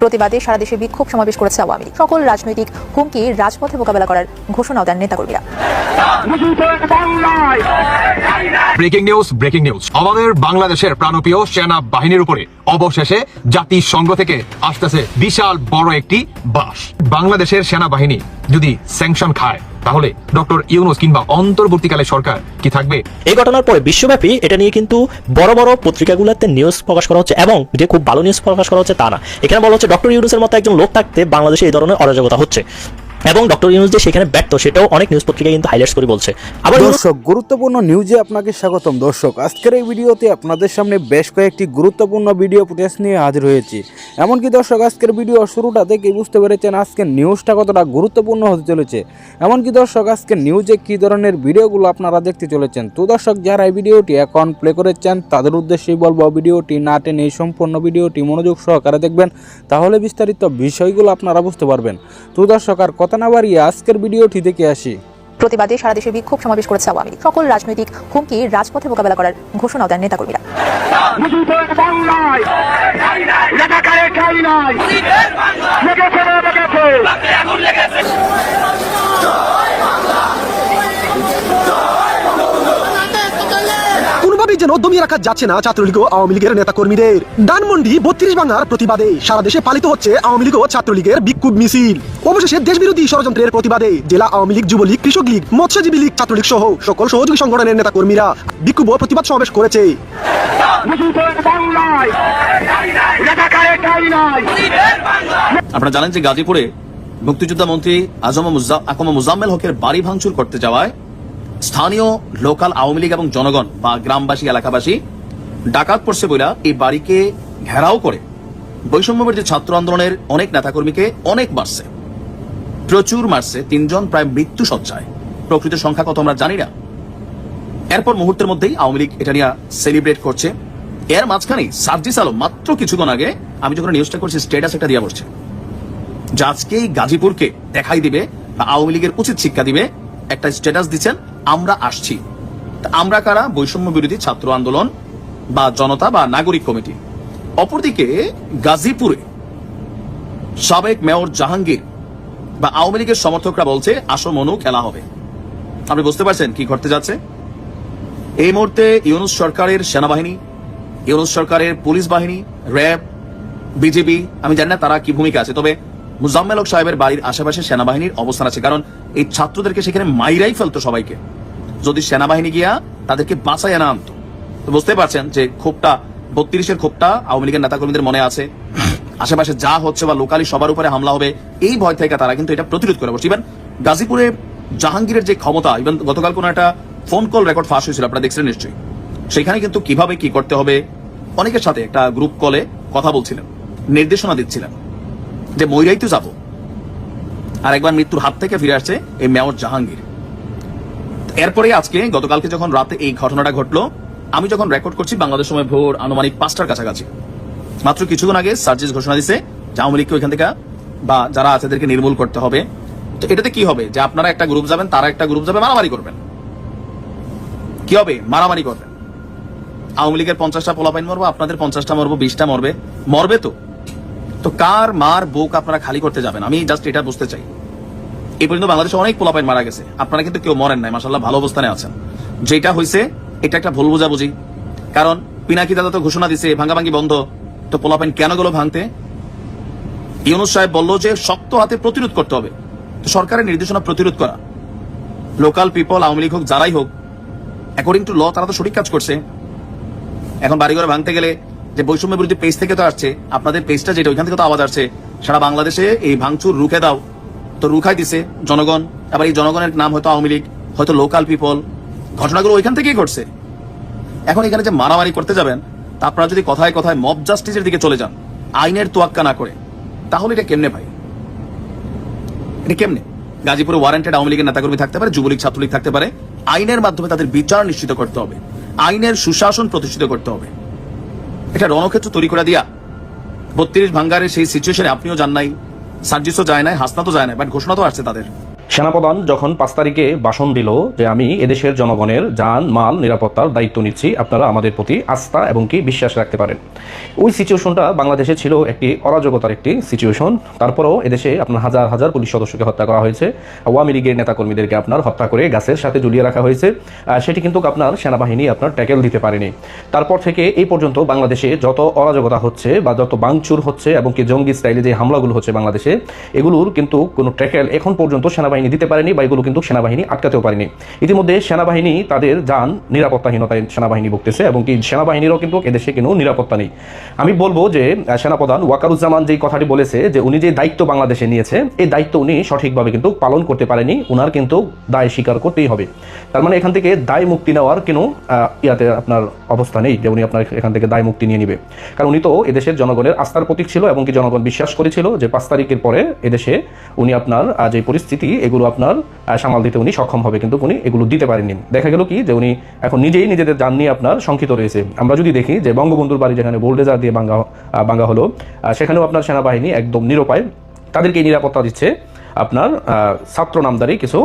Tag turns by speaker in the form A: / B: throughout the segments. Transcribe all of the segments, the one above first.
A: প্রতিবাদে সারা দেশে বিক্ষোভ সমাবেশ করেছে আওয়ামী লীগ। সকল রাজনৈতিক হুমকি রাজপথে মোকাবেলা করার ঘোষণাও দেন নেতাকর্মীরা।
B: Breaking news. আমাদের বাংলাদেশের প্রাণপ্রিয় সেনা বাহিনীর উপরে অবশেষে জাতিসংঘ থেকে আসতেছে বিশাল বড় একটি বাস। বাংলাদেশের সেনাবাহিনী যদি স্যাংশন খায় তাহলে ডক্টর ইউনূস কিংবা অন্তর্বর্তীকালে সরকার কি থাকবে?
C: এই ঘটনার পরে বিশ্বব্যাপী এটা নিয়ে কিন্তু বড় বড় পত্রিকাগুলোতে নিউজ প্রকাশ করা হচ্ছে, এবং যে খুব ভালো নিউজ প্রকাশ করা হচ্ছে তা না। এখানে বলা হচ্ছে ডক্টর ইউনূসের মতো একজন লোক থাকতে বাংলাদেশে এই ধরনের অরাজকতা হচ্ছে, এবং ডক্টর ইউনূস যে সেখানে ব্যর্থ সেটাও অনেক নিউজ পত্রিকায় কিন্তু হাইলাইটস করে বলছে। আবার
D: দর্শক, গুরুত্বপূর্ণ নিউজে আপনাকে স্বাগতম। দর্শক, আজকের এই ভিডিওতে আপনাদের সামনে বেশ কয়েকটি গুরুত্বপূর্ণ ভিডিও ফুটেজ নিয়ে হাজির হয়েছি। এমনকি দর্শক, আজকের ভিডিও শুরুটা থেকেই বুঝতে পেরেছেন আজকের নিউজটা কতটা গুরুত্বপূর্ণ হতে চলেছে। এমনকি দর্শক, আজকের নিউজে কী ধরনের ভিডিওগুলো আপনারা দেখতে চলেছেন। তো দর্শক, যারা এই ভিডিওটি এখন প্লে করেছেন তাদের উদ্দেশ্যেই বলবো, ভিডিওটি না টেনে সম্পূর্ণ ভিডিওটি মনোযোগ সহকারে দেখবেন, তাহলে বিস্তারিত বিষয়গুলো আপনারা বুঝতে পারবেন। তো দর্শক, আর কথা না বাড়িয়ে আজকের ভিডিওটি দেখে আসি।
A: প্রতিবাদে সারা দেশে বিক্ষোভ সমাবেশ করেছে আওয়ামী লীগ। সকল রাজনৈতিক হুমকি রাজপথে মোকাবেলা করার ঘোষণাও দেন নেতাকর্মীরা।
E: যেন দমিয়ে রাখা যাচ্ছে না ছাত্রলীগ ও আওয়ামী লীগের নেতা কর্মীদের। ধানমন্ডি 32 ভাঙার প্রতিবাদে সারা দেশে পালিত হচ্ছে আওয়ামী লীগ ও ছাত্রলীগের বিক্ষোভ মিছিল। অবশেষে দেশবিরোধী ষড়যন্ত্রের প্রতিবাদে জেলা আওয়ামী লীগ, যুবলীগ, কৃষক লীগ, মৎস্যজীবী লীগ, ছাত্রলীগ সহ সকল সহযোগী সংগঠনের নেতা কর্মীরা বিক্ষোভ ও প্রতিবাদ সমাবেশ করেছে।
F: আপনারা জানেন যে গাজীপুরে মুক্তিযোদ্ধা মন্ত্রী আকম মুজাম্মেল হকের বাড়ি ভাঙচুর করতে যাওয়ায় স্থানীয় লোকাল আওয়ামী লীগ এবং জনগণ বা গ্রামবাসী এলাকাবাসী ডাকাত পড়ছে বইলা এই বাড়িকে ঘেরাও করে বৈষম্যবিরোধী ছাত্র আন্দোলনের অনেক নেতাকর্মীকে অনেক মারছে, প্রচুর মারছে। 3 জন প্রায় মৃত্যু সজ্জায়। প্রকৃত সংখ্যা কত আমরা জানি না। এরপর মুহূর্তের মধ্যেই আওয়ামী লীগ এটা নিয়ে সেলিব্রেট করছে। এর মাঝখানেই সার্জিস আলম মাত্র কিছুক্ষণ আগে আমি যখন নিউজটা করছি স্ট্যাটাস একটা দিয়া বলছে যে আজকেই গাজীপুরকে দেখাই দিবে বা আওয়ামী লীগের উচিত শিক্ষা দিবে। একটা স্ট্যাটাস দিচ্ছেন, আমরা আসছি। আমরা কারা? বৈষম্য বিরোধী ছাত্র আন্দোলন বা জনতা বা নাগরিক কমিটি। অপরদিকে গাজীপুরে সাবেক মেয়র জাহাঙ্গীর বা আওয়ামী লীগের সমর্থকরা বলছে আসো মনু, খেলা হবে। আপনি বুঝতে পারছেন কি ঘটতে যাচ্ছে? এই মুহূর্তে ইউনূস সরকারের সেনাবাহিনী, ইউনূস সরকারের পুলিশ বাহিনী, র্যাব, বিজেপি, আমি জানি না তারা কি ভূমিকা আছে, তবে মুজাম্মেল হক সাহেবের বাড়ির আশেপাশে সেনাবাহিনীর অবস্থান আছে। কারণ এই ছাত্রদেরকে সেখানে মাইরাই ফেলতো সবাইকে, যদি সেনাবাহিনী গিয়া তাদেরকে বাঁচাই না আনতো। তো বুঝতে পারছেন যে ক্ষোভটা, 32-এর ক্ষোভটা আওয়ামী লীগের নেতাকর্মীদের মনে আছে। আশেপাশে যা হচ্ছে বা লোকালি সবার উপরে হামলা হবে এই ভয় থেকে তারা কিন্তু এটা প্রতিরোধ করে বসে। ইভেন গাজীপুরে জাহাঙ্গীরের যে ক্ষমতা, ইভেন গতকাল কোন একটা ফোন কল রেকর্ড ফাঁস হয়েছিল, আপনারা দেখছিলেন নিশ্চয়ই। সেখানে কিন্তু কিভাবে কি করতে হবে অনেকের সাথে একটা গ্রুপ কলে কথা বলছিলেন, নির্দেশনা দিচ্ছিলেন যে মইরাই তো যাবো। আর একবার মৃত্যুর হাত থেকে ফিরে আসছে এই মেয়র জাহাঙ্গীর। এরপরে আজকে গতকালকে যখন রাতে এই ঘটনাটা ঘটলো, আমি যখন রেকর্ড করছি বাংলাদেশ সময় ভোর আনুমানিক 5টার কাছাকাছি, মাত্র কিছুক্ষণ আগে সার্জিস ঘোষণা দিচ্ছে যে আওয়ামী লীগকে ওইখান থেকে বা যারা আছে তাদেরকে নির্মূল করতে হবে। তো এটাতে কি হবে যে আপনারা একটা গ্রুপ যাবেন, তারা একটা গ্রুপ যাবে, মারামারি করবেন। কি হবে? মারামারি করবেন। আওয়ামী লীগের 50টা পোলাপাইন মরবো, আপনাদের 50টা মরবো, 20টা মরবে তো কার মার বুক আপনারা খালি করতে যাবেন? আমি জাস্ট এটা বুঝতে চাই। এই পর্যন্ত বাংলাদেশে অনেক পোলাপাইন মারা গেছে, আপনারা কিন্তু কেউ মরেন নাই, মাশাআল্লাহ ভালো অবস্থানে আছেন। যেটা হয়েছে এটা একটা ভুল বোঝাবুঝি। কারণ পিনাকি দাদা তো ঘোষণা দিছে ভাঙ্গাভাঙ্গি বন্ধ, তো পোলাপাইন কেন গেল ভাঙতে? ইউনূস সাহেব বললো যে শক্ত হাতে প্রতিরোধ করতে হবে। তো সরকারের নির্দেশনা প্রতিরোধ করা, লোকাল পিপল আওয়ামী লীগ হোক যারাই হোক, অ্যাকর্ডিং টু ল তারা তো সঠিক কাজ করছে। এখন বাড়িঘর ভাঙতে গেলে যে বৈষম্য বিরোধী পেজ থেকে তো আসছে, আপনাদের পেজটা যেটা ওইখান থেকে তো আওয়াজ আসছে সারা বাংলাদেশে এই ভাঙচুর রুখে দাও, তো রুখাই দিছে জনগণ। আবার এই জনগণের নাম হয়তো আওয়ামী লীগ, হয়তো লোকাল পিপল, ঘটনাগুলো ওইখান থেকেই ঘটছে। এখন এখানে যে মারামারি করতে যাবেন, তা আপনারা যদি কথায় কথায় মব জাস্টিসের দিকে চলে যান, আইনের তোয়াক্কা না করে, তাহলে এটা কেমনে ভাই? এটা কেমনে? গাজীপুরে ওয়ারেন্টেড আওয়ামী লীগের নেতাকর্মী থাকতে পারে, যুবলীগ ছাত্রলীগ থাকতে পারে, আইনের মাধ্যমে তাদের বিচার নিশ্চিত করতে হবে, আইনের সুশাসন প্রতিষ্ঠিত করতে হবে। এটা রণক্ষেত্র তৈরি করে দিয়া 32 ভাঙ্গারের সেই সিচুয়েশনে আপনিও যান নাই, সার্জিসও যায় নাই, হাসনাতও যায় নাই, বাট ঘোষণা তো আসছে তাদের।
G: সেনাপ্রধান যখন 5 তারিখে ভাষণ দিল যে আমি এদেশের জনগণের যান মাল নিরাপত্তার দায়িত্ব নিচ্ছি, আপনারা আমাদের প্রতি আস্থা এবং কি বিশ্বাস রাখতে পারেন। ওই সিচুয়েশনটা বাংলাদেশে ছিল একটি অরাজকতার একটি সিচুয়েশন। তারপরেও এদেশে আপনার হাজার হাজার পুলিশ সদস্যকে হত্যা করা হয়েছে, আওয়ামী লীগের নেতাকর্মীদেরকে আপনার হত্যা করে গাছের সাথে ঝুলিয়ে রাখা হয়েছে। সেটি কিন্তু আপনার সেনাবাহিনী আপনার ট্যাকেল দিতে পারেনি। তারপর থেকে এই পর্যন্ত বাংলাদেশে যত অরাজকতা হচ্ছে বা যত ভাঙচুর হচ্ছে এবং কি জঙ্গি স্টাইলে যে হামলাগুলো হচ্ছে বাংলাদেশে, এগুলোর কিন্তু কোনো ট্যাকেল এখন পর্যন্ত সেনাবাহিনী দিতে পারেনি বা এগুলো কিন্তু সেনাবাহিনী আটকাতেও পারেনি। ইতিমধ্যে সেনাবাহিনী তাদের যান নিরাপত্তাহীনতায় সেনাবাহিনী ভুগতেছে এবং কি সেনাবাহিনীরও কিন্তু এদেশে কোনো নিরাপত্তা নেই। আমি বলবো যে সেনাপ্রধান ওয়াকারুজ্জামান যেই কথাটি বলেছে যে উনি যে দায়িত্ব বাংলাদেশে নিয়েছে, এই দায়িত্ব উনি সঠিকভাবে কিন্তু পালন করতে পারেনি, উনার কিন্তু দায় স্বীকার করতেই হবে। তার মানে এখান থেকে দায় মুক্তি নেওয়ার কোনো ইয়াতে আপনার অবস্থা নেই যে উনি আপনার এখান থেকে দায় মুক্তি নিয়ে নিবে। কারণ উনি তো এদেশের জনগণের আস্থার প্রতীক ছিল এবং কি জনগণ বিশ্বাস করেছিল যে 5 তারিখের পরে এদেশে উনি আপনার যে পরিস্থিতি এগুলো আপনার সামাল দিতে উনি সক্ষম হবে, কিন্তু উনি এগুলো দিতে পারেননি। দেখা গেল কি যে উনি এখন নিজেই নিজেদের যান নিয়ে আপনার শঙ্কিত রয়েছে। আমরা যদি দেখি যে বঙ্গবন্ধুর বাড়ি যেখানে বোল্ডেজার দিয়ে ভাঙা হলো, সেখানেও আপনার সেনাবাহিনী একদম নিরুপায়, তাদেরকে নিরাপত্তা দিচ্ছে আপনার ছাত্র নামদারি কিছু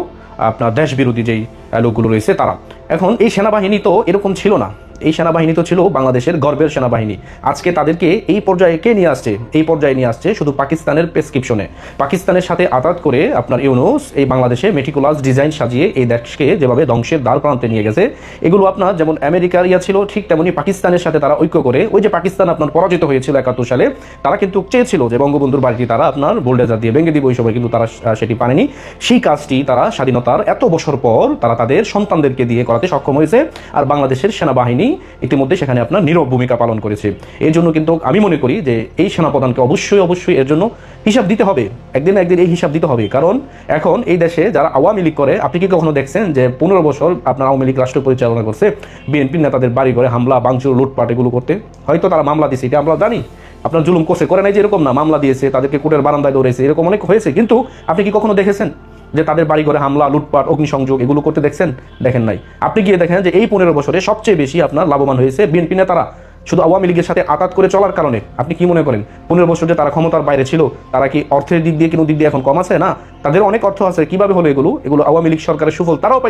G: আপনার দেশ বিরোধী যেই লোকগুলো রয়েছে তারা। এখন এই সেনাবাহিনী তো এরকম ছিল না, এই সেনাবাহিনী তো ছিল বাংলাদেশের গর্বের সেনাবাহিনী। আজকে তাদেরকে এই পর্যায়ে কে নিয়ে আসছে? এই পর্যায়ে নিয়ে আসছে শুধু পাকিস্তানের প্রেসক্রিপশনে, পাকিস্তানের সাথে আঘাত করে আপনার ইউনূস এই বাংলাদেশে মেটিকুলাস ডিজাইন সাজিয়ে এই দেশকে যেভাবে ধ্বংসের দ্বার প্রান্তে নিয়ে গেছে, এগুলো আপনার যেমন আমেরিকার ইয়া ছিল, ঠিক তেমনি পাকিস্তানের সাথে তারা ঐক্য করে, ওই যে পাকিস্তান আপনার পরাজিত হয়েছিল 71 সালে, তারা কিন্তু চেয়েছিল যে বঙ্গবন্ধুর বাড়িটি তারা আপনার বোল্ডেজার দিয়ে ভেঙে দিবে, ওই সময় কিন্তু তারা সেটি পারেনি। সেই কাজটি তারা স্বাধীনতার এত বছর পর তারা তাদের সন্তানদেরকে দিয়ে করাতে সক্ষম হয়েছে। আর বাংলাদেশের সেনাবাহিনী ইতিমধ্যে সেখানে আপনার নীরব ভূমিকা পালন করেছে। এই জন্য কিন্তু আমি মনে করি যে এই সেনাপ্রধানকে অবশ্যই এর জন্য হিসাব দিতে হবে, একদিন এই হিসাব দিতে হবে। কারণ এখন এই দেশে যারা আওয়ামী লীগ করে, আপনি কি কখনো দেখছেন যে 15 বছর আপনার আওয়ামী লীগ রাষ্ট্র পরিচালনা করছে, বিএনপির নেতাদের বাড়ি করে হামলা ভাঙচুর লুটপাট এগুলো করতে? হয়তো তারা মামলা দিয়েছে, এটা আমরা জানি, আপনার জুলুম করছে, করে নাই যে এরকম না, মামলা দিয়েছে, তাদেরকে কোর্টের বারান্দায় দৌড়েছে, এরকম অনেক হয়েছে। কিন্তু আপনি কি কখনো দেখেছেন যে তাদের বাড়ি ঘরে হামলা লুটপাট অগ্নিসংযোগ এগুলো করতে দেখছেন? দেখেন নাই। আপনি গিয়ে দেখেন যে এই 15 বছরে সবচেয়ে বেশি আপনার লাভবান হয়েছে বিএনপি নেতারা, শুধু আওয়ামী লীগের সাথে আঘাত করে চলার কারণে। আপনি কি মনে করেন 15 বছর যে তারা ক্ষমতার বাইরে ছিল, তারা কি অর্থের দিক দিয়ে কোনো দিক দিয়ে এখন কম আছে? না, তাদের অনেক অর্থ আছে। কিভাবে হলো এগুলো আওয়ামী লীগ সরকারের সুফল তারাও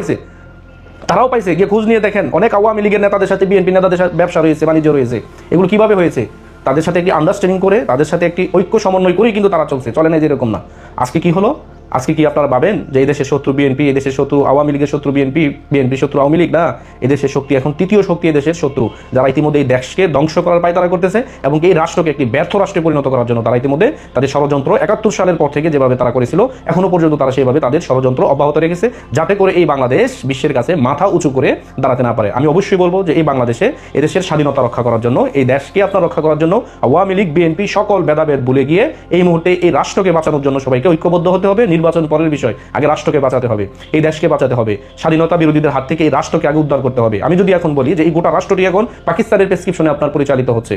G: পাইছে। গিয়ে খোঁজ নিয়ে দেখেন, অনেক আওয়ামী লীগের নেতাদের সাথে বিএনপি নেতাদের সাথে ব্যবসা রয়েছে, বাণিজ্য রয়েছে। এগুলো কিভাবে হয়েছে? তাদের সাথে একটি আন্ডারস্ট্যান্ডিং করে, তাদের সাথে একটি ঐক্য সমন্বয় করেই কিন্তু তারা চলে না যে এরকম না। আজকে কি হলো? আজকে কি আপনারা ভাবেন যে এই দেশের শত্রু বিএনপি, এই দেশের শত্রু আওয়ামী লীগের শত্রু বিএনপি, বিএনপির শত্রু আওয়ামী লীগ? না, এদেশের শক্তি এখন তৃতীয় শক্তি, এদেশের শত্রু, যারা ইতিমধ্যে এই দেশকে ধ্বংস করার পায়তারা করতেছে এবং এই রাষ্ট্রকে একটি ব্যর্থ রাষ্ট্রে পরিণত করার জন্য তারা ইতিমধ্যে তাদের ষড়যন্ত্র 71 সালের পর থেকে যেভাবে তারা করেছিল এখনো পর্যন্ত তারা সেইভাবে তাদের ষড়যন্ত্র অব্যাহত রেখেছে, যাতে করে এই বাংলাদেশ বিশ্বের কাছে মাথা উঁচু করে দাঁড়াতে না পারে। আমি অবশ্যই বলবো যে এই বাংলাদেশে এদেশের স্বাধীনতা রক্ষা করার জন্য, এই দেশকে আপনার রক্ষা করার জন্য আওয়ামী লীগ বিএনপি সকল ভেদাভেদ ভুলে গিয়ে এই মুহূর্তে এই রাষ্ট্রকে বাঁচানোর জন্য সবাইকে ঐক্যবদ্ধ হতে হবে। নির্বাচন পরের বিষয়, আগে রাষ্ট্রকে বাঁচাতে হবে, এই দেশকে বাঁচাতে হবে, স্বাধীনতা বিরোধীদের হাত থেকে এই রাষ্ট্রকে আগে উদ্ধার করতে হবে। আমি যদি এখন বলি যে এই গোটা রাষ্ট্রটি এখন পাকিস্তানের প্রেসক্রিপশনে আপনার পরিচালিত হচ্ছে,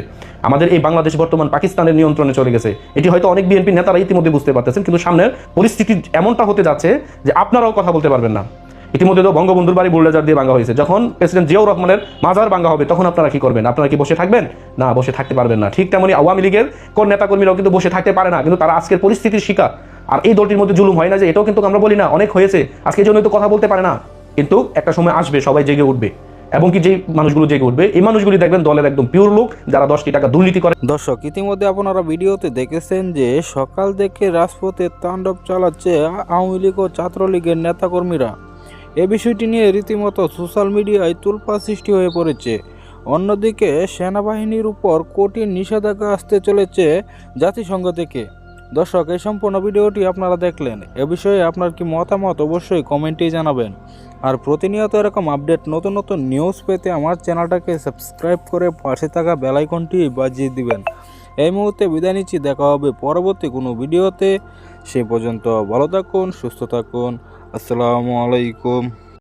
G: আমাদের এই বাংলাদেশ বর্তমান পাকিস্তানের নিয়ন্ত্রণে চলে গেছে, এটি হয়তো অনেক বিএনপি নেতারা ইতিমধ্যে বুঝতে পারতেছেন, কিন্তু সামনের পরিস্থিতি এমনটা হতে যাচ্ছে যে আপনারাও কথা বলতে পারবেন না। ইতিমধ্যে তো বঙ্গবন্ধুর বাড়ি বুলডোজার দিয়ে ভাঙা হয়েছে, যখন প্রেসিডেন্ট জিয়াউর রহমানের মাজার ভাঙা হবে তখন আপনারা কি করবেন? আপনারা কি বসে থাকবেন? না, বসে থাকতে পারবেন না। ঠিক তেমনি আওয়ামী লীগের কোন নেতাকর্মীরাও কিন্তু বসে থাকতে পারে না, কিন্তু তারা আজকের পরিস্থিতির শিকার। আর এই দলটির মধ্যে জুলুম হয় না যে, এটাও কিন্তু আমরা বলি না, অনেক হয়েছে, আজকে জন্যই তো কথা বলতে পারে না। কিন্তু একটা সময় আসবে সবাই জেগে উঠবে, এবং কি যেই মানুষগুলো জেগে উঠবে এই মানুষগুলি দেখবেন দলের একদম পিওর লোক, যারা 10 কোটি টাকা দুর্নীতি করে।
D: দর্শক, ইতিমধ্যে আপনারা ভিডিওতে দেখেছেন যে সকাল থেকে রাজপথে তাণ্ডব চালাচ্ছে আওয়ামী লীগ ও ছাত্রলীগের নেতাকর্মীরা। এ বিষয়টি নিয়ে রীতিমতো সোশ্যাল মিডিয়ায় তোলপাড় সৃষ্টি হয়ে পড়েছে। অন্যদিকে সেনাবাহিনীর উপর কঠিন নিষেধাজ্ঞা আসতে চলেছে জাতিসংঘ থেকে। দর্শক, এই সম্পূর্ণ ভিডিওটি আপনারা দেখলেন, এ বিষয়ে আপনার কি মতামত অবশ্যই কমেন্টেই জানাবেন। আর প্রতিনিয়ত এরকম আপডেট নতুন নিউজ পেতে আমার চ্যানেলটাকে সাবস্ক্রাইব করে পাশে থাকা বেল আইকনটি বাজিয়ে দিবেন। এই মুহূর্তে বিদায় নিচ্ছি, দেখা হবে পরবর্তী কোনো ভিডিওতে। সেই পর্যন্ত ভালো থাকুন, সুস্থ থাকুন। আসসালামু আলাইকুম।